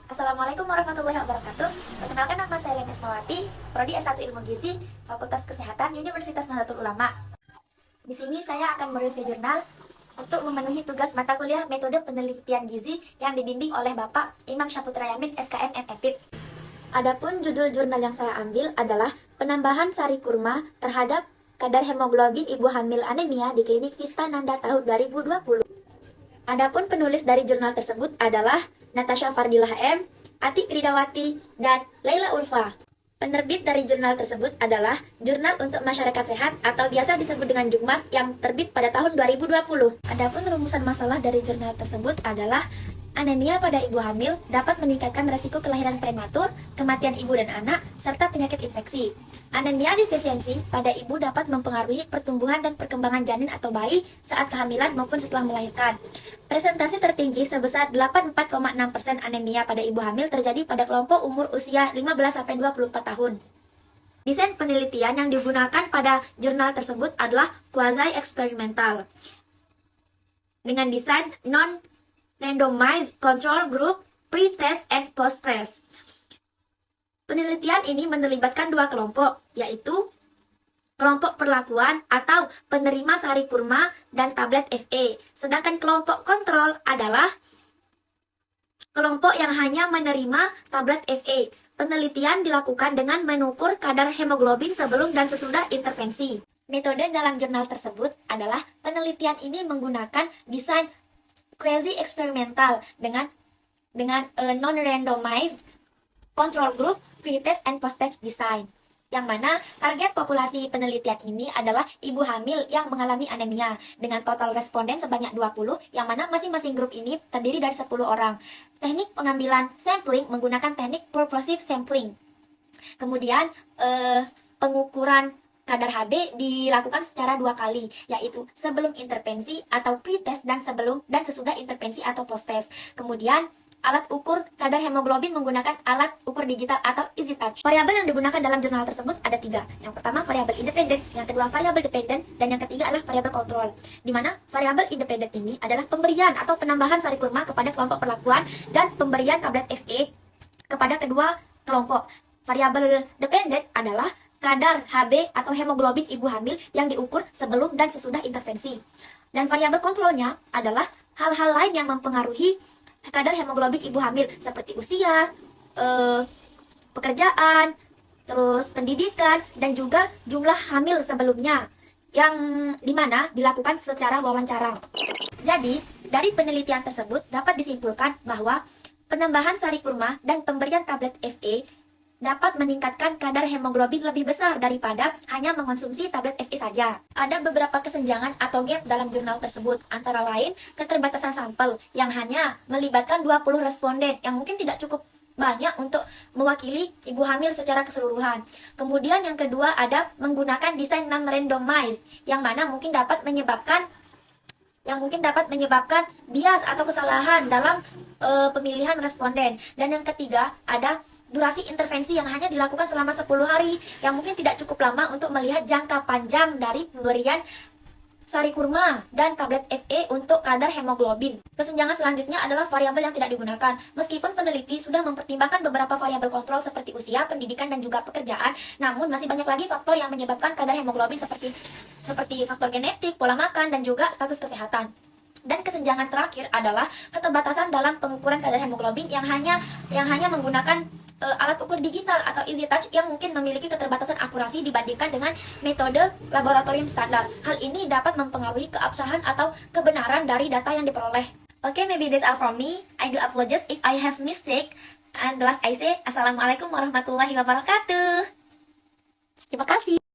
Assalamualaikum warahmatullahi wabarakatuh. Perkenalkan, nama saya Lena Ismawati, Prodi S1 Ilmu Gizi, Fakultas Kesehatan, Universitas Nahdlatul Ulama. Di sini saya akan mereview jurnal untuk memenuhi tugas mata kuliah metode penelitian gizi yang dibimbing oleh Bapak Imam Syaputra Yamin, SKM MPhil. Adapun judul jurnal yang saya ambil adalah penambahan sari kurma terhadap kadar hemoglobin ibu hamil anemia di klinik Vista Nanda tahun 2020. Adapun penulis dari jurnal tersebut adalah Natasha Fardilah M, Atik Ridawati, dan Laila Ulfa. Penerbit dari jurnal tersebut adalah Jurnal untuk Masyarakat Sehat atau biasa disebut dengan Jukmas yang terbit pada tahun 2020. Adapun rumusan masalah dari jurnal tersebut adalah anemia pada ibu hamil dapat meningkatkan resiko kelahiran prematur, kematian ibu dan anak, serta penyakit infeksi. Anemia defisiensi pada ibu dapat mempengaruhi pertumbuhan dan perkembangan janin atau bayi saat kehamilan maupun setelah melahirkan. Presentasi tertinggi sebesar 84,6% anemia pada ibu hamil terjadi pada kelompok umur usia 15-24 tahun. Desain penelitian yang digunakan pada jurnal tersebut adalah quasi-eksperimental dengan desain non-randomized control group, pre-test and post-test. Penelitian ini melibatkan dua kelompok, yaitu kelompok perlakuan atau penerima sari kurma dan tablet FE. Sedangkan kelompok kontrol adalah kelompok yang hanya menerima tablet FE. Penelitian dilakukan dengan mengukur kadar hemoglobin sebelum dan sesudah intervensi. Metode dalam jurnal tersebut adalah penelitian ini menggunakan desain quasi-eksperimental dengan non-randomized control group, pre-test and post-test design, yang mana target populasi penelitian ini adalah ibu hamil yang mengalami anemia dengan total responden sebanyak 20, yang mana masing-masing grup ini terdiri dari 10 orang. Teknik pengambilan sampling menggunakan teknik purposive sampling. Kemudian pengukuran kadar HB dilakukan secara 2 kali, yaitu sebelum intervensi atau pre-test dan sebelum dan sesudah intervensi atau post-test. Kemudian alat ukur kadar hemoglobin menggunakan alat ukur digital atau EasyTouch. Variabel yang digunakan dalam jurnal tersebut ada 3. Yang pertama variabel independen, yang kedua variabel dependen, dan yang ketiga adalah variabel kontrol. Di mana variabel independen ini adalah pemberian atau penambahan sari kurma kepada kelompok perlakuan dan pemberian tablet FE kepada kedua kelompok. Variabel dependen adalah kadar HB atau hemoglobin ibu hamil yang diukur sebelum dan sesudah intervensi. Dan variabel kontrolnya adalah hal-hal lain yang mempengaruhi kadar hemoglobin ibu hamil seperti usia, pekerjaan, terus pendidikan, dan juga jumlah hamil sebelumnya yang dimana dilakukan secara wawancara. Jadi, dari penelitian tersebut dapat disimpulkan bahwa penambahan sari kurma dan pemberian tablet FE dapat meningkatkan kadar hemoglobin lebih besar daripada hanya mengonsumsi tablet FE saja. Ada beberapa kesenjangan atau gap dalam jurnal tersebut, antara lain keterbatasan sampel yang hanya melibatkan 20 responden yang mungkin tidak cukup banyak untuk mewakili ibu hamil secara keseluruhan. Kemudian yang kedua ada menggunakan desain non-randomized yang mana mungkin dapat menyebabkan bias atau kesalahan dalam pemilihan responden. Dan yang ketiga ada durasi intervensi yang hanya dilakukan selama 10 hari, yang mungkin tidak cukup lama untuk melihat jangka panjang dari pemberian sari kurma dan tablet FE untuk kadar hemoglobin. Kesenjangan selanjutnya adalah variabel yang tidak digunakan. Meskipun peneliti sudah mempertimbangkan beberapa variabel kontrol seperti usia, pendidikan, dan juga pekerjaan, namun masih banyak lagi faktor yang menyebabkan kadar hemoglobin seperti faktor genetik, pola makan, dan juga status kesehatan. Dan kesenjangan terakhir adalah keterbatasan dalam pengukuran kadar hemoglobin yang hanya menggunakan alat ukur digital atau EasyTouch yang mungkin memiliki keterbatasan akurasi dibandingkan dengan metode laboratorium standar. Hal ini dapat mempengaruhi keabsahan atau kebenaran dari data yang diperoleh. Okay, maybe that's all from me. I do apologize if I have mistake. And the last I say, Assalamualaikum warahmatullahi wabarakatuh. Terima kasih.